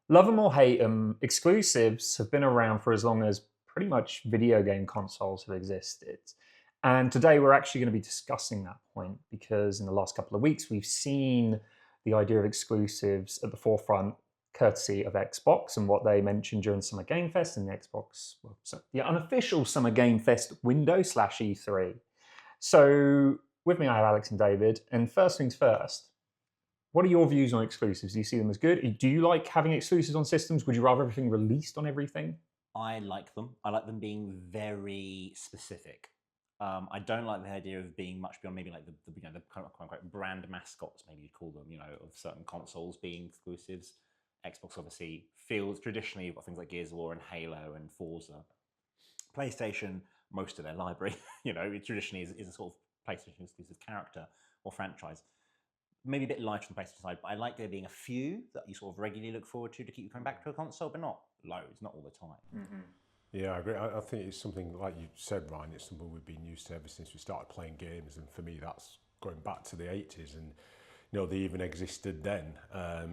Love them or hate them, exclusives have been around for as long as pretty much video game consoles have existed. And today we're actually going to be discussing that point because in the last couple of weeks we've seen the idea of exclusives at the forefront, courtesy of Xbox and what they mentioned during Summer Game Fest and the Xbox, well, so the unofficial Summer Game Fest window slash E3. So with me I have Alex and David, and first things first, what are your views on exclusives? Do you see them as good? Do you like having exclusives on systems? Would you rather everything released on everything? I like them. I like them being very specific. I don't like the idea of being much beyond maybe like the kind of quote unquote brand mascots, maybe you'd call them, of certain consoles being exclusives. Xbox obviously feels traditionally you've got things like Gears of War and Halo and Forza. PlayStation, most of their library, it traditionally is a sort of PlayStation exclusive character or franchise. Maybe a bit lighter on the PlayStation side, but I like there being a few that you sort of regularly look forward to keep you coming back to a console, but not loads, not all the time. Mm-hmm. Yeah, I agree. I think it's something, like you said, Ryan, it's something we've been used to ever since we started playing games. And for me, that's going back to the 80s. And, they even existed then.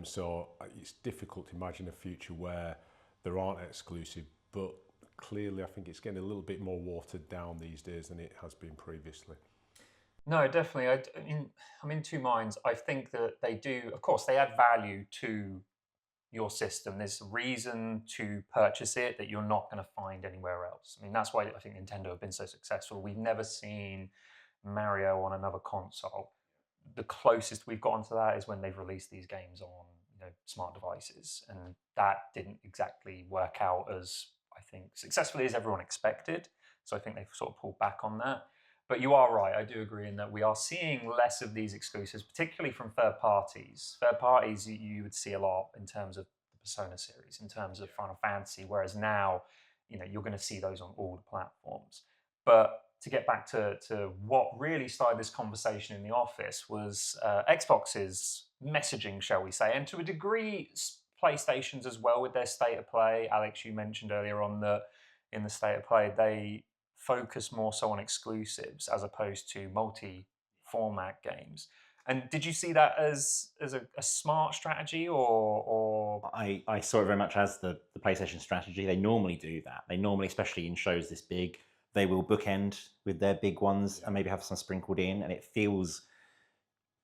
So it's difficult to imagine a future where there aren't exclusive. But clearly, I think it's getting a little bit more watered down these days than it has been previously. No, definitely. I'm in two minds. I think that they do, of course, they add value to your system. There's a reason to purchase it that you're not going to find anywhere else. I mean, that's why I think Nintendo have been so successful. We've never seen Mario on another console. The closest we've gotten to that is when they've released these games on smart devices, and that didn't exactly work out as I think successfully as everyone expected. So I think they've sort of pulled back on that. But you are right. I do agree in that we are seeing less of these exclusives, particularly from third parties. Third parties you would see a lot in terms of the Persona series, in terms of Final Fantasy, whereas now, you're going to see those on all the platforms. But to get back to what really started this conversation in the office was Xbox's messaging, shall we say, and to a degree, PlayStation's as well with their state of play. Alex, you mentioned earlier on that in the state of play, they focus more so on exclusives as opposed to multi-format games. And did you see that as a smart strategy, or I saw it very much as the PlayStation strategy. They normally do that. They normally, especially in shows this big, they will bookend with their big ones and maybe have some sprinkled in, and it feels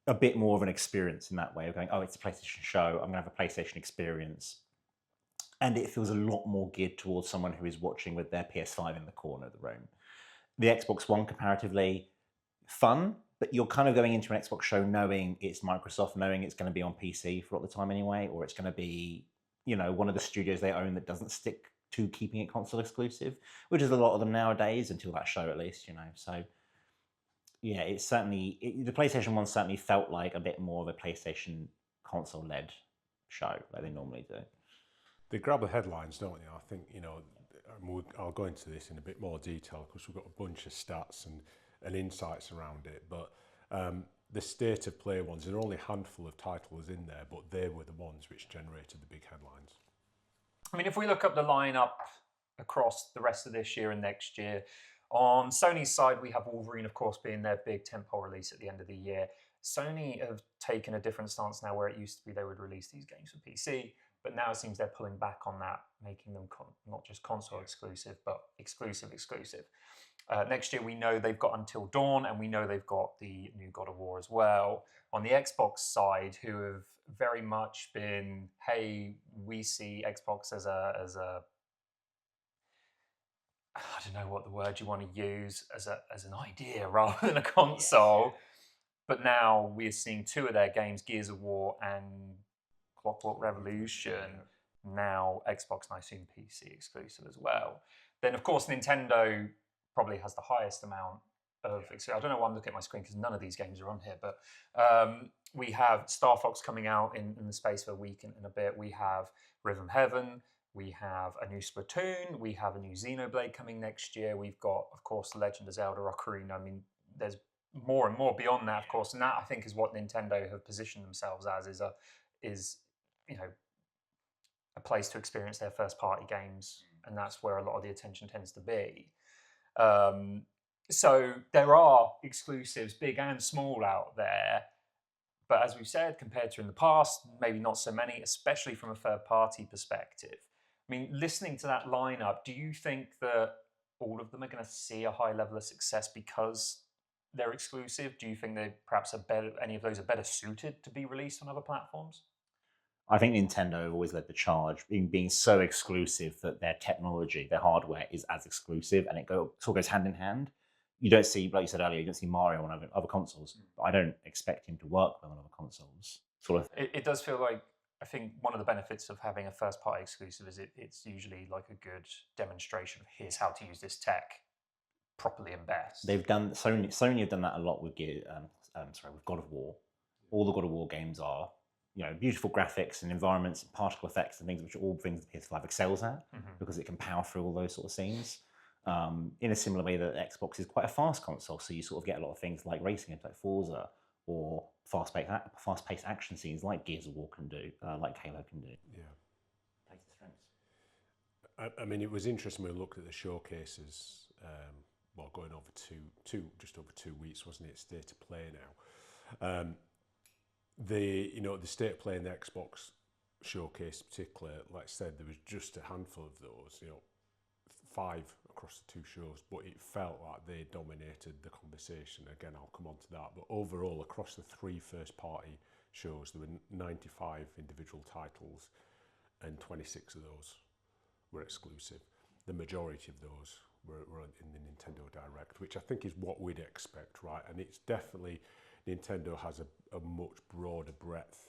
a bit more of an experience in that way of going, oh, it's a PlayStation show, I'm going to have a PlayStation experience. And it feels a lot more geared towards someone who is watching with their PS5 in the corner of the room. The Xbox One, comparatively fun, but you're kind of going into an Xbox show knowing it's Microsoft, knowing it's going to be on PC for all the time anyway, or it's going to be, one of the studios they own that doesn't stick to keeping it console exclusive, which is a lot of them nowadays, until that show at least, So yeah, it's certainly, the PlayStation 1 certainly felt like a bit more of a PlayStation console-led show, like they normally do. They grab the headlines, don't they? I think, I'll go into this in a bit more detail because we've got a bunch of stats and insights around it. But the state of play ones, there are only a handful of titles in there, but they were the ones which generated the big headlines. I mean, if we look up the lineup across the rest of this year and next year, on Sony's side, we have Wolverine, of course, being their big tentpole release at the end of the year. Sony have taken a different stance now, where it used to be they would release these games for PC, but now it seems they're pulling back on that, making them not just console exclusive, but exclusive. Next year, we know they've got Until Dawn, and we know they've got the new God of War as well. On the Xbox side, who have very much been, hey, we see Xbox as a I don't know what the word you want to use, as an idea rather than a console. Yes. But now we're seeing two of their games, Gears of War and Clockwork Revolution, now Xbox and I assume PC exclusive as well. Then, of course, Nintendo probably has the highest amount of exclusive. I don't know why I'm looking at my screen because none of these games are on here, but we have Star Fox coming out in the space of a week and a bit. We have Rhythm Heaven. We have a new Splatoon. We have a new Xenoblade coming next year. We've got, of course, The Legend of Zelda Ocarina. I mean, there's more and more beyond that, of course, and that I think is what Nintendo have positioned themselves as, is a place to experience their first party games, and that's where a lot of the attention tends to be. So there are exclusives, big and small, out there, But as we've said, compared to in the past, maybe not so many, especially from a third-party perspective. I mean, listening to that lineup, do you think that all of them are going to see a high level of success because they're exclusive? Do you think they perhaps are better? Any of those are better suited to be released on other platforms? I think Nintendo have always led the charge in being so exclusive that their technology, their hardware is as exclusive, and it sort of goes hand in hand. You don't see, like you said earlier, you don't see Mario on other consoles. But I don't expect him to work well on other consoles. Sort of. It does feel like, I think one of the benefits of having a first-party exclusive is it's usually like a good demonstration of here's how to use this tech properly and best. They've done Sony have done that a lot with with God of War. All the God of War games are beautiful graphics and environments and particle effects and things, which are all things that PS5 excels at because it can power through all those sort of scenes. In a similar way that Xbox is quite a fast console, so you sort of get a lot of things like racing games like Forza or fast-paced action scenes like Gears of War can do, like Halo can do. Yeah. Plays the strengths. I mean, it was interesting when we looked at the showcases. Going over just over 2 weeks, wasn't it? State of play now. The state of play in the Xbox showcase, particularly, like I said, there was just a handful of those. 5 across the 2 shows, but it felt like they dominated the conversation. Again, I'll come on to that. But overall, across the 3 first-party shows, there were 95 individual titles, and 26 of those were exclusive. The majority of those were in the Nintendo Direct, which I think is what we'd expect, right? And it's definitely, Nintendo has a much broader breadth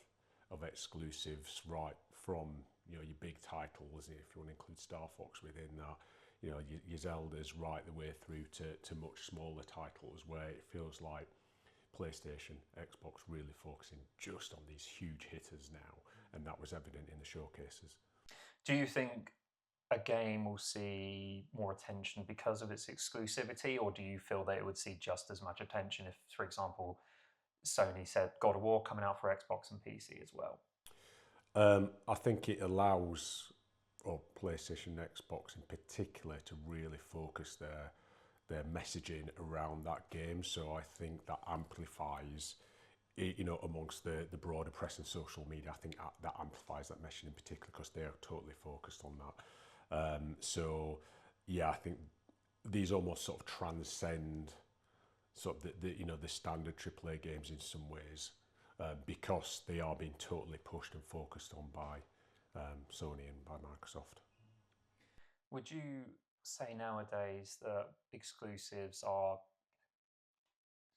of exclusives, right, from your big titles, if you want to include Star Fox within that, your Zeldas, right the way through to much smaller titles, where it feels like PlayStation, Xbox really focusing just on these huge hitters now, and that was evident in the showcases. Do you think a game will see more attention because of its exclusivity, or do you feel that it would see just as much attention if, for example, Sony said God of War coming out for Xbox and PC as well? I think it allows, or PlayStation and Xbox in particular, to really focus their messaging around that game. So I think that amplifies, amongst the broader press and social media. I think that amplifies that messaging in particular because they are totally focused on that. I think these almost sort of transcend sort of the standard AAA games in some ways, because they are being totally pushed and focused on by Sony and by Microsoft. Would you say nowadays that exclusives are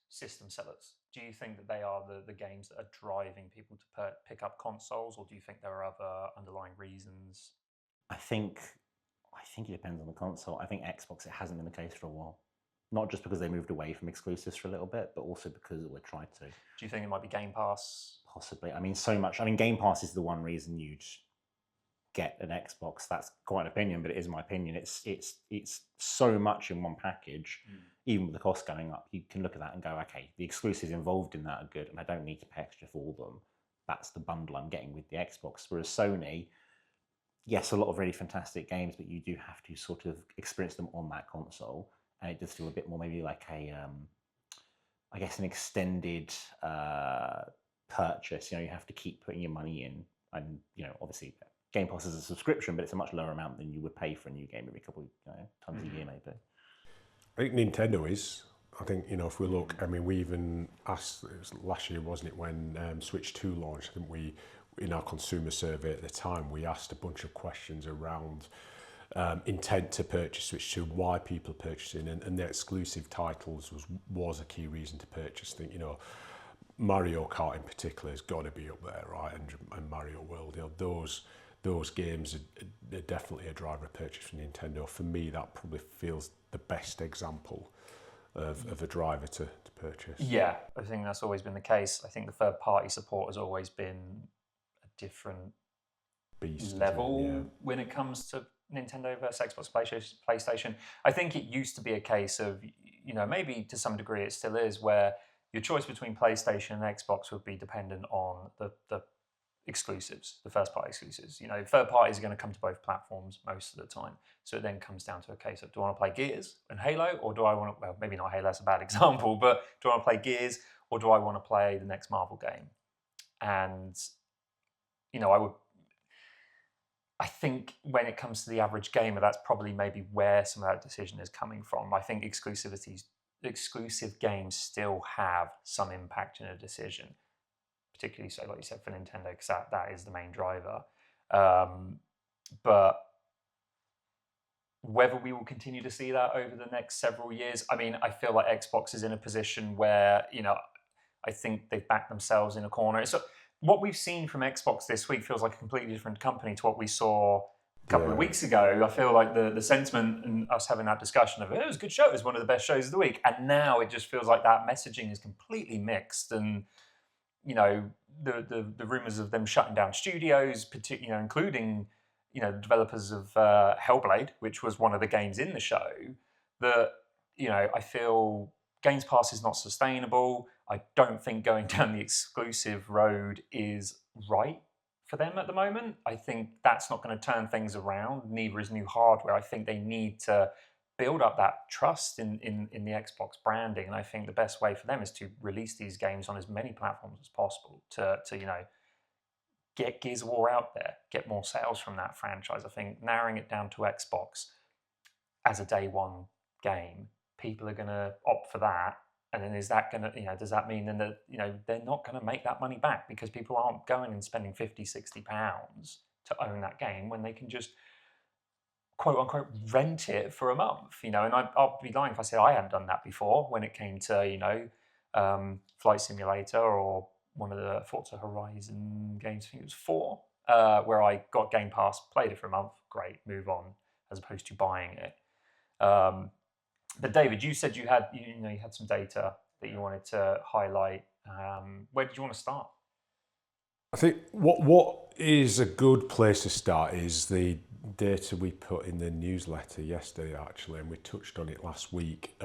system sellers? Do you think that they are the games that are driving people to pick up consoles, or do you think there are other underlying reasons? I think it depends on the console. I think Xbox, it hasn't been the case for a while. Not just because they moved away from exclusives for a little bit, but also because we're trying to. Do you think it might be Game Pass? Possibly. I mean, so much. I mean, Game Pass is the one reason you'd get an Xbox. That's quite an opinion, but it is my opinion. It's so much in one package. Even with the cost going up, you can look at that and go, okay, the exclusives involved in that are good, and I don't need to pay extra for them. That's the bundle I'm getting with the Xbox. Whereas Sony, yes, a lot of really fantastic games, but you do have to sort of experience them on that console, and it does feel a bit more maybe like I guess an extended purchase. You have to keep putting your money in, and obviously Game Pass is a subscription, but it's a much lower amount than you would pay for a new game every couple of times a year, maybe. I think Nintendo is. I think, if we look, I mean, we even asked, it was last year, wasn't it, when Switch 2 launched, I think in our consumer survey at the time, we asked a bunch of questions around intent to purchase Switch 2, why people are purchasing, and the exclusive titles was a key reason to purchase. I think, Mario Kart in particular has got to be up there, right, and Mario World, those games are definitely a driver of purchase for Nintendo. For me, that probably feels the best example of a driver to purchase. Yeah, I think that's always been the case. I think the third-party support has always been a different beast level when it comes to Nintendo versus Xbox, PlayStation. I think it used to be a case of, maybe to some degree it still is, where your choice between PlayStation and Xbox would be dependent on the exclusives, the first-party exclusives. Third parties are going to come to both platforms most of the time. So it then comes down to a case of, do I want to play Gears and Halo, or do I want to, well, maybe not Halo, that's a bad example, but do I want to play Gears, or do I want to play the next Marvel game? And I think when it comes to the average gamer, that's probably maybe where some of that decision is coming from. I think exclusive games still have some impact in a decision, particularly so, like you said, for Nintendo, because that is the main driver. But whether we will continue to see that over the next several years, I mean, I feel like Xbox is in a position where, I think they've backed themselves in a corner. So what we've seen from Xbox this week feels like a completely different company to what we saw a couple of weeks ago. I feel like the sentiment and us having that discussion of it was a good show, it was one of the best shows of the week. And now it just feels like that messaging is completely mixed. And, the rumors of them shutting down studios, particularly, including, the developers of Hellblade, which was one of the games in the show, that, I feel Games Pass is not sustainable. I don't think going down the exclusive road is right for them at the moment. I think that's not going to turn things around. Neither is new hardware. I think they need to build up that trust in the Xbox branding. And I think the best way for them is to release these games on as many platforms as possible to get Gears of War out there, get more sales from that franchise. I think narrowing it down to Xbox as a day one game, people are going to opt for that. And then is that going to, does that mean then that, they're not going to make that money back because people aren't going and spending 50, 60 pounds to own that game when they can just quote unquote rent it for a month, and I'll be lying if I said I hadn't done that before when it came to, Flight Simulator or one of the Forza Horizon games, I think it was 4, where I got Game Pass, played it for a month, great, move on, as opposed to buying it. But David, you said you had some data that you wanted to highlight. Where did you want to start? I think what is a good place to start is the data we put in the newsletter yesterday, actually, and we touched on it last week.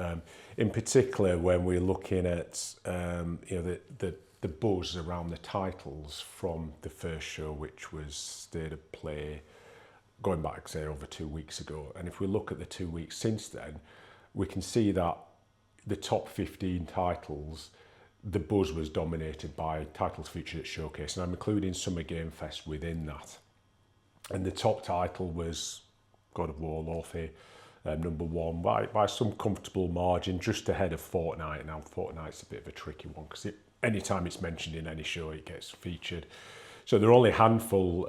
In particular, when we're looking at the buzz around the titles from the first show, which was State of Play, going back, say, over 2 weeks ago. And if we look at the 2 weeks since then, we can see that the top 15 titles, the buzz was dominated by titles featured at Showcase, and I'm including Summer Game Fest within that. And the top title was God of War Warfare, number one, by some comfortable margin, just ahead of Fortnite. Now, Fortnite's a bit of a tricky one because anytime it's mentioned in any show, it gets featured. So there are only a handful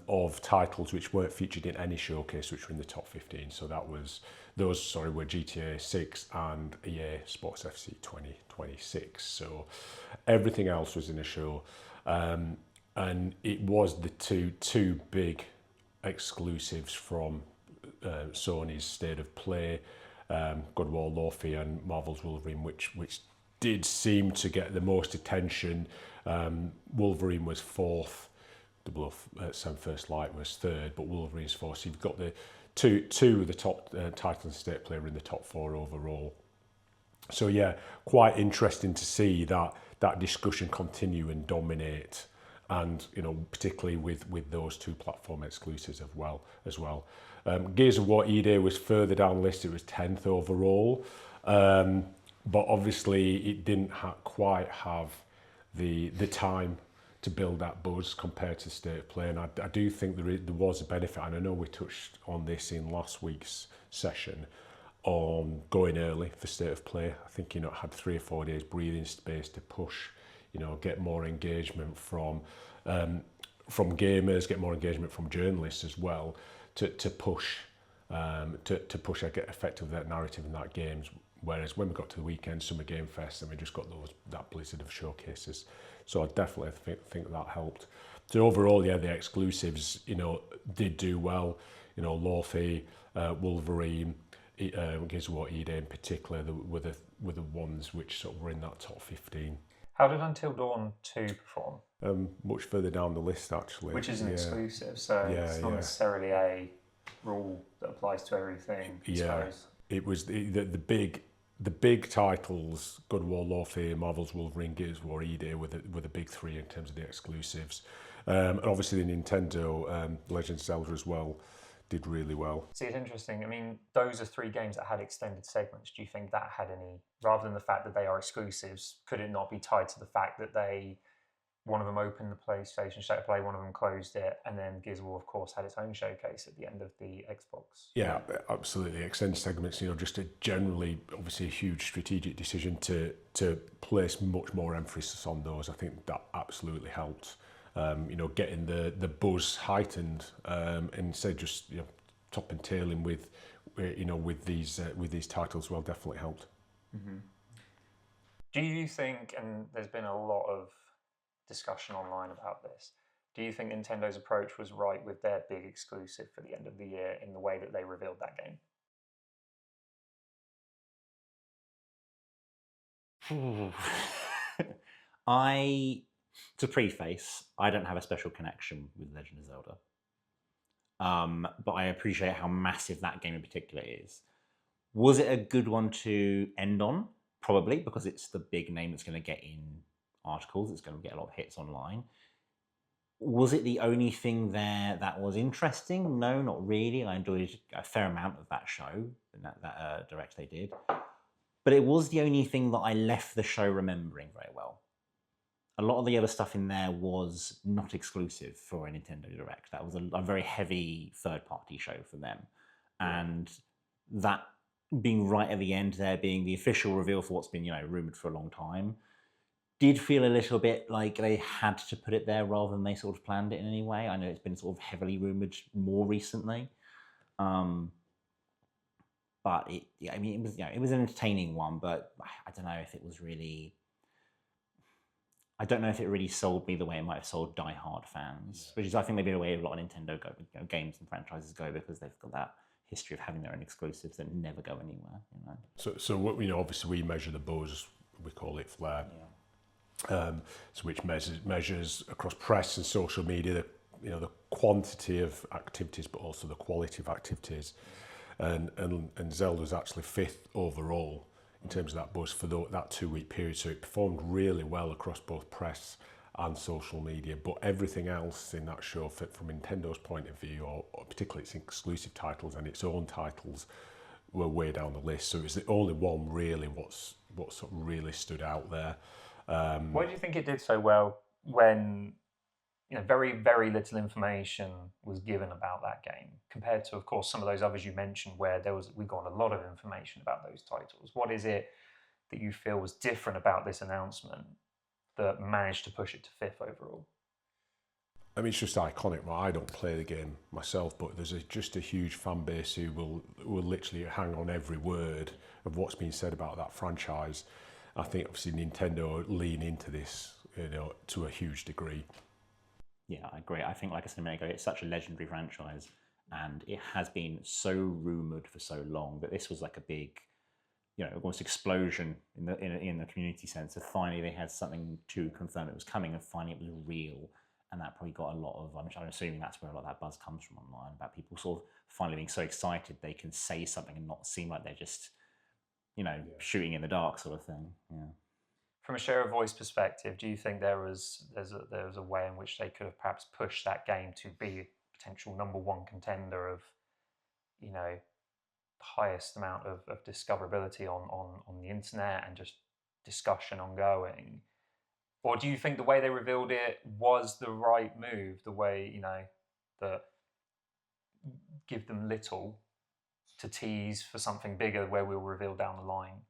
of titles which weren't featured in any showcase which were in the top 15. So those were GTA 6 and EA Sports FC 2026. So everything else was in a show. And it was the two big exclusives from Sony's State of Play, God of War Warfare and Marvel's Wolverine, which did seem to get the most attention. Wolverine was fourth, 007 First Light was third, but Wolverine's fourth. So you've got the two of the top titles in State of Play were in the top 4 overall. So yeah, quite interesting to see that discussion continue and dominate. And particularly with those 2 platform exclusives as well. Gears of War E-Day was further down the list. It was 10th overall, but obviously it didn't quite have the time to build that buzz compared to State of Play. And I do think there was a benefit, and I know we touched on this in last week's session, on going early for State of Play. I think it had 3 or 4 days breathing space to push, get more engagement from gamers, get more engagement from journalists as well, to push, I get effective that narrative in that games. Whereas when we got to the weekend, Summer Game Fest, and we just got that blizzard of showcases. So I definitely think that helped. So overall, yeah, the exclusives, did do well. Warfare, Wolverine, Gears of War E-Day in particular, were the ones which sort of were in that top 15. How did Until Dawn 2 perform? Much further down the list, actually. Which is an exclusive, so it's not necessarily a rule that applies to everything, I suppose. It was the big titles, God of War Warfare, Marvel's Wolverine, Gears of War E-Day were the big 3 in terms of the exclusives. And obviously the Nintendo Legend of Zelda as well did really well. See, it's interesting. I mean, those are 3 games that had extended segments. Do you think that had any, rather than the fact that they are exclusives, could it not be tied to the fact that they one of them opened the PlayStation State of Play, one of them closed it, and then Gears of War, of course, had its own showcase at the end of the Xbox. Yeah, absolutely. Extended segments, just a generally, obviously, a huge strategic decision to place much more emphasis on those. I think that absolutely helped. Getting the buzz heightened, instead of just top and tailing with these titles, well, definitely helped. Mm-hmm. Do you think, and there's been a lot of discussion online about this, do you think Nintendo's approach was right with their big exclusive for the end of the year in the way that they revealed that game? To preface, I don't have a special connection with Legend of Zelda. But I appreciate how massive that game in particular is. Was it a good one to end on? Probably, because it's the big name that's going to get in articles. It's going to get a lot of hits online. Was it the only thing there that was interesting? No, not really. I enjoyed a fair amount of that show, that direct they did. But it was the only thing that I left the show remembering very well. A lot of the other stuff in there was not exclusive for a Nintendo Direct. That was a very heavy third-party show for them. And that being right at the end there, being the official reveal for what's been, rumoured for a long time, did feel a little bit like they had to put it there rather than they sort of planned it in any way. I know it's been sort of heavily rumoured more recently. But it was an entertaining one, but I don't know if it was really... I don't know if it really sold me the way it might have sold die-hard fans, which is, I think, maybe the way a lot of Nintendo games and franchises go, because they've got that history of having their own exclusives that never go anywhere. So obviously we measure the buzz. We call it Flair. Yeah. Which measures across press and social media the quantity of activities, but also the quality of activities. And Zelda's actually 5th overall in terms of that buzz for that 2-week period. So it performed really well across both press and social media. But everything else in that show, from Nintendo's point of view, or particularly its exclusive titles and its own titles, were way down the list. So it was the only one really what sort of really stood out there. Why do you think it did so well when very, very little information was given about that game, compared to, of course, some of those others you mentioned where we got a lot of information about those titles? What is it that you feel was different about this announcement that managed to push it to 5th overall? I mean, it's just iconic, right? I don't play the game myself, but there's just a huge fan base who will literally hang on every word of what's been said about that franchise. I think obviously Nintendo lean into this, to a huge degree. Yeah, I agree. I think, like I said a minute ago, it's such a legendary franchise, and it has been so rumoured for so long that this was like a big, almost explosion in the community sense. So finally they had something to confirm it was coming, and finally it was real. And that probably got a lot of, I'm assuming that's where a lot of that buzz comes from online, about people sort of finally being so excited they can say something and not seem like they're just, shooting in the dark sort of thing. Yeah. From a share of voice perspective, do you think there was a way in which they could have perhaps pushed that game to be a potential #1 contender of, the highest amount of discoverability on the internet and just discussion ongoing? Or do you think the way they revealed it was the right move, the way, that give them little to tease for something bigger where we'll reveal down the line?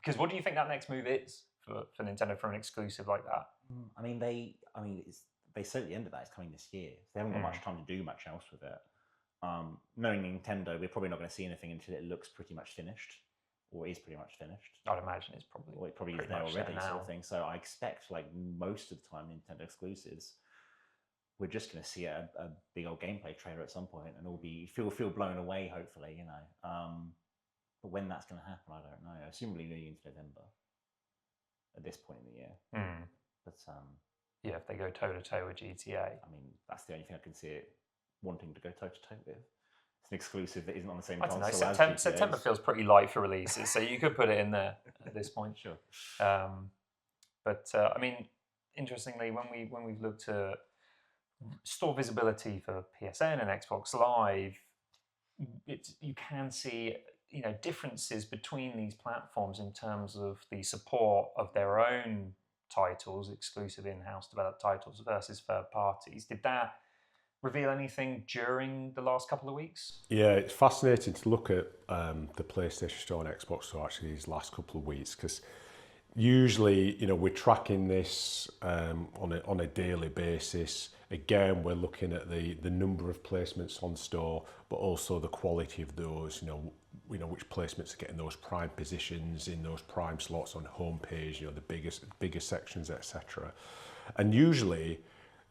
Because what do you think that next move is for Nintendo for an exclusive like that? They said at the end of that it's coming this year. They haven't got much time to do much else with it. Knowing Nintendo, we're probably not going to see anything until it looks pretty much finished, or is pretty much finished. I'd imagine it's probably. Or it probably is there already, sort of thing. So I expect, like most of the time, Nintendo exclusives, we're just going to see a big old gameplay trailer at some point, and all feel blown away. Hopefully, But when that's going to happen, I don't know. Assumably leading into November. At this point in the year, but yeah, if they go toe to toe with GTA, I mean, that's the only thing I can see it wanting to go toe to toe with. It's an exclusive that isn't on the same I don't console. know. September feels pretty light for releases, so you could put it in there at this point. Sure. But interestingly, when we've looked at store visibility for PSN and Xbox Live, you can see differences between these platforms in terms of the support of their own titles, exclusive in-house developed titles versus third parties. Did that reveal anything during the last couple of weeks? Yeah, it's fascinating to look at the PlayStation Store and Xbox Store actually these last couple of weeks, because usually, we're tracking this on a daily basis. Again, we're looking at the number of placements on store, but also the quality of those. Which placements are getting those prime positions in those prime slots on homepage. The bigger sections, etc. And usually,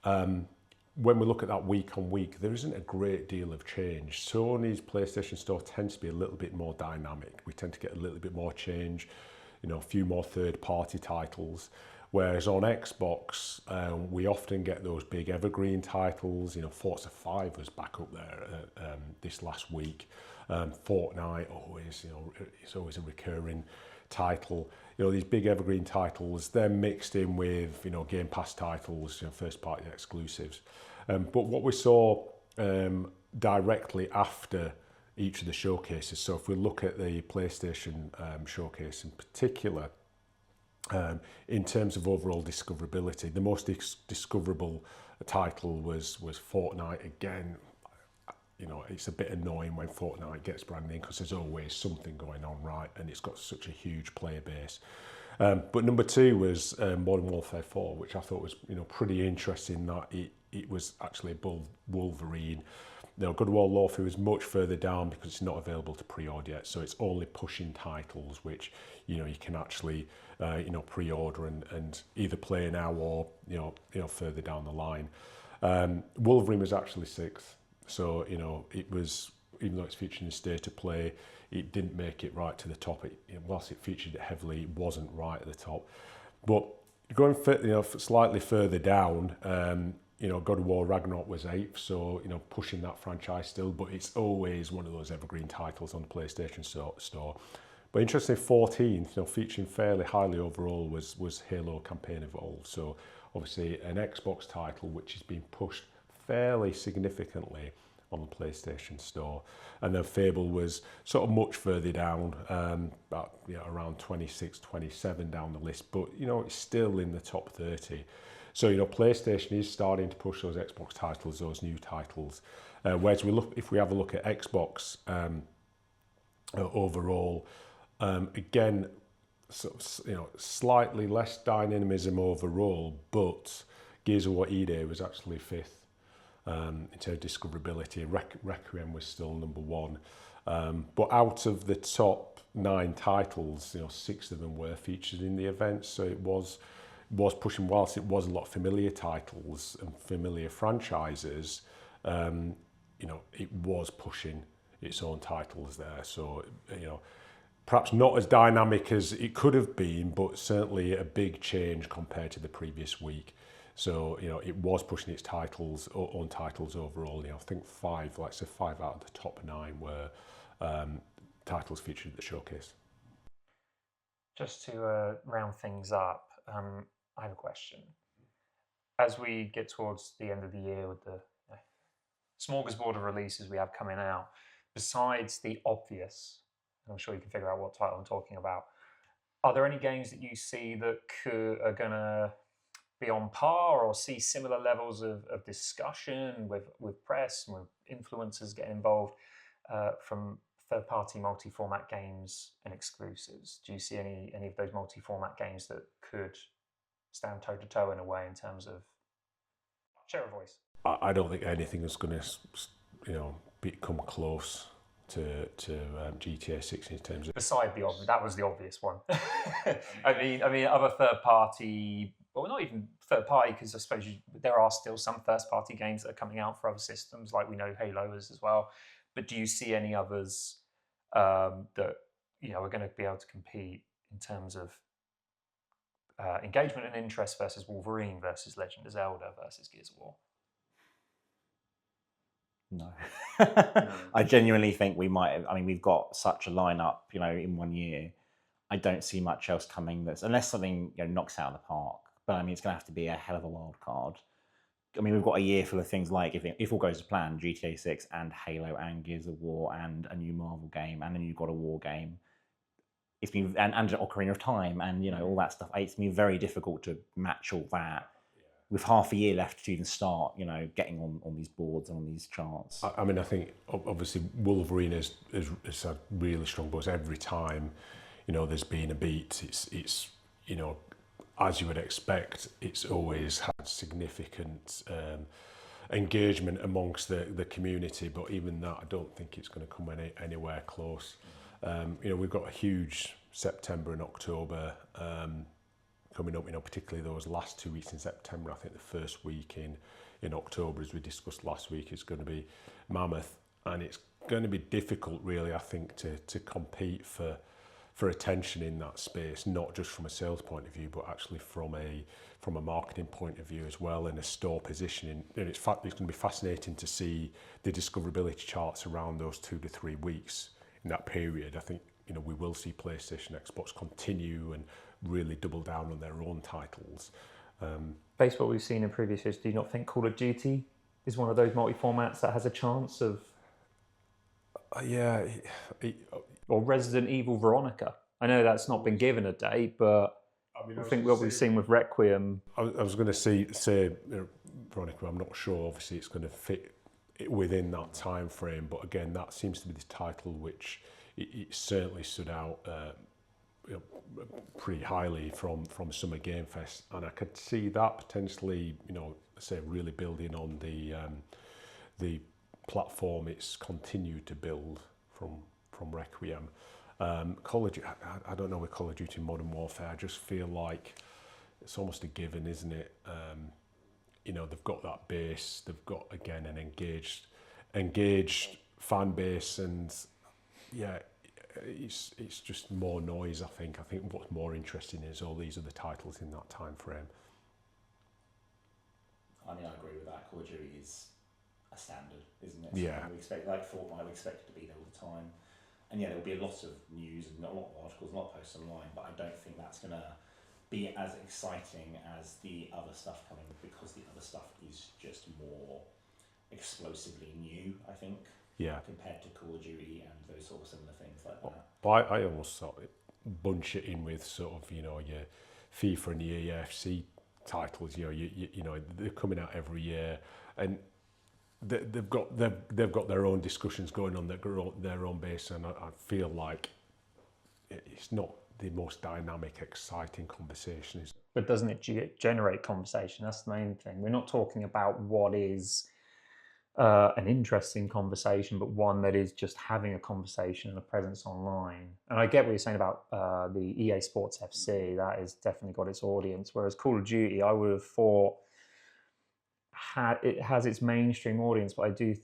when we look at that week on week, there isn't a great deal of change. Sony's PlayStation Store tends to be a little bit more dynamic. We tend to get a little bit more change, a few more third-party titles. Whereas on Xbox, we often get those big evergreen titles. Forza 5 was back up there this last week. Fortnite always, it's always a recurring title. These big evergreen titles, they're mixed in with, Game Pass titles, first-party exclusives. But what we saw directly after each of the showcases, so if we look at the PlayStation showcase in particular, in terms of overall discoverability, the most discoverable title was Fortnite. Again, it's a bit annoying when Fortnite gets brand name, because there's always something going on, right? And it's got such a huge player base. But number 2 was Modern Warfare 4, which I thought was pretty interesting, that it was actually above Wolverine. God of War Warfare is much further down because it's not available to pre-order yet, so it's only pushing titles which you can actually pre-order and either play now or further down the line. Wolverine was actually 6th, so it was, even though it's featured in State of Play, it didn't make it right to the top. Whilst it featured it heavily, it wasn't right at the top. But going slightly further down, God of War Ragnarok was 8th, so pushing that franchise still, but it's always one of those evergreen titles on the PlayStation Store. But interestingly, 14th, featuring fairly highly overall, was Halo Campaign Evolved. So obviously an Xbox title which has been pushed fairly significantly on the PlayStation Store. And then Fable was sort of much further down, around 26, 27 down the list, but it's still in the top 30. So PlayStation is starting to push those Xbox titles, those new titles. Whereas if we have a look at Xbox overall, again, slightly less dynamism overall, but Gears of War EDA was actually 5th. In terms of discoverability. Requiem was still number 1. But out of the top 9 titles, 6 of them were featured in the event. So it was pushing, whilst it was a lot of familiar titles and familiar franchises, it was pushing its own titles there. So, perhaps not as dynamic as it could have been, but certainly a big change compared to the previous week. So, it was pushing its own titles overall. I think 5 out of the top 9 were titles featured at the showcase. Just to round things up, I have a question. As we get towards the end of the year with the smorgasbord of releases we have coming out, besides the obvious, and I'm sure you can figure out what title I'm talking about, are there any games that you see that are going to be on par or see similar levels of discussion with press and with influencers getting involved from third-party multi-format games and exclusives? Do you see any of those multi-format games that could stand toe-to-toe in a way in terms of share of voice? I don't think anything is going to come close to GTA 6 in terms of... Beside the obvious, that was the obvious one. I mean, other third-party... Well, not even third party, because I suppose there are still some first party games that are coming out for other systems, like we know Halo is as well. But do you see any others that are going to be able to compete in terms of engagement and interest versus Wolverine versus Legend of Zelda versus Gears of War? No. I genuinely think we might have, we've got such a lineup, in 1 year. I don't see much else coming unless something knocks out of the park. But it's going to have to be a hell of a wild card. We've got a year full of things like, if all goes to plan, GTA 6 and Halo and Gears of War and a new Marvel game and a new God of War game. it's been and Ocarina of Time and all that stuff. It's been very difficult to match all that with half a year left to even start, getting on these boards and on these charts. I mean, I think obviously Wolverine has had really strong buzz every time. There's been a beat. It's as you would expect, it's always had significant engagement amongst the community. But even that, I don't think it's going to come anywhere close. We've got a huge September and October coming up, particularly those last 2 weeks in September. I think the first week in October, as we discussed last week, is going to be mammoth, and it's going to be difficult, really, I think, to compete for attention in that space, not just from a sales point of view, but actually from a marketing point of view as well, and a store positioning. And it's going to be fascinating to see the discoverability charts around those 2 to 3 weeks in that period. I think we will see PlayStation, Xbox continue and really double down on their own titles. Based on what we've seen in previous years, do you not think Call of Duty is one of those multi-formats that has a chance of... Or Resident Evil Veronica? I know that's not been given a date, but I think what we've seen with Requiem... I was going to say Veronica, I'm not sure, obviously it's going to fit within that time frame, but again, that seems to be the title which it certainly stood out pretty highly from Summer Game Fest, and I could see that potentially, really building on the platform it's continued to build from Requiem. Call of Duty, I don't know with Call of Duty Modern Warfare, I just feel like it's almost a given, isn't it? They've got that base, they've got again an engaged fan base, and it's just more noise. I think what's more interesting is all these other titles in that time frame. I mean, I agree with that. Call of Duty is a standard, isn't it? Yeah. We expect, like Fortnite, we expect it to be there all the time. And there'll be a lot of news and a lot of articles, a lot of posts online, but I don't think that's going to be as exciting as the other stuff coming, because the other stuff is just more explosively new, I think. Yeah. Compared to Call of Duty and those sort of similar things like that. But I almost sort of bunch it in with sort of your FIFA and the EAFC titles. They're coming out every year, and they've got their own discussions going on their own base, and I feel like it's not the most dynamic, exciting conversation. But doesn't it generate conversation? That's the main thing. We're not talking about what is an interesting conversation, but one that is just having a conversation and a presence online. And I get what you're saying about the EA Sports FC. That has definitely got its audience. Whereas Call of Duty, I would have thought it has its mainstream audience, but I do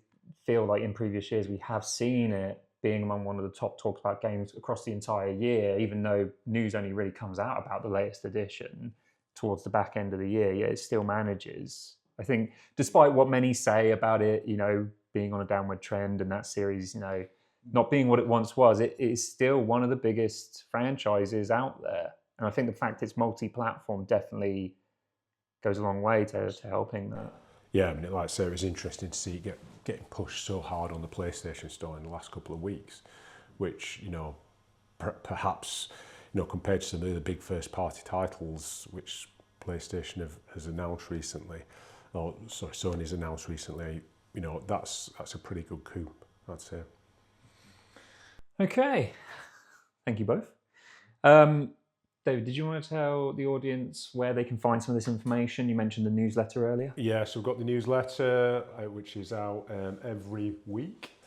feel like in previous years we have seen it being among one of the top talked about games across the entire year, even though news only really comes out about the latest edition towards the back end of the year. Yet it still manages. I think, despite what many say about it, being on a downward trend and that series, not being what it once was, it is still one of the biggest franchises out there. And I think the fact it's multi-platform definitely goes a long way to helping that. Yeah, I mean, like I say, it was interesting to see it getting pushed so hard on the PlayStation Store in the last couple of weeks, which, perhaps, compared to some of the big first-party titles which PlayStation has announced recently, or sorry, Sony's announced recently, that's a pretty good coup, I'd say. Okay, thank you both. David, did you want to tell the audience where they can find some of this information? You mentioned the newsletter earlier. Yeah, so we've got the newsletter, which is out every week.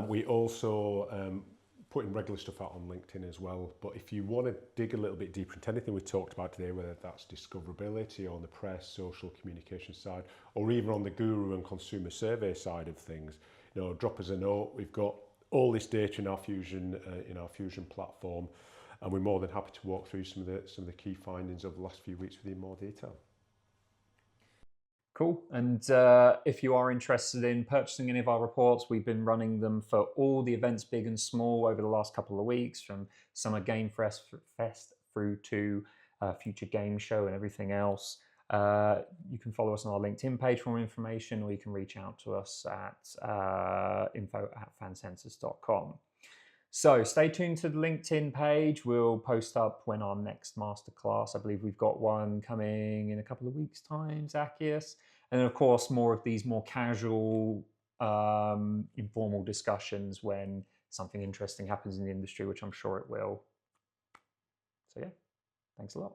We also put in regular stuff out on LinkedIn as well. But if you want to dig a little bit deeper into anything we talked about today, whether that's discoverability on the press, social communication side, or even on the guru and consumer survey side of things, drop us a note. We've got all this data in our Fusion platform, and we're more than happy to walk through some of the key findings of the last few weeks with you in more detail. Cool. And if you are interested in purchasing any of our reports, we've been running them for all the events, big and small, over the last couple of weeks, from Summer Game Fest through to Future Game Show and everything else. You can follow us on our LinkedIn page for more information, or you can reach out to us at info@fancensus.com. So stay tuned to the LinkedIn page. We'll post up when our next masterclass. I believe we've got one coming in a couple of weeks' time, Zacchaeus. And then, of course, more of these more casual, informal discussions when something interesting happens in the industry, which I'm sure it will. So yeah, thanks a lot.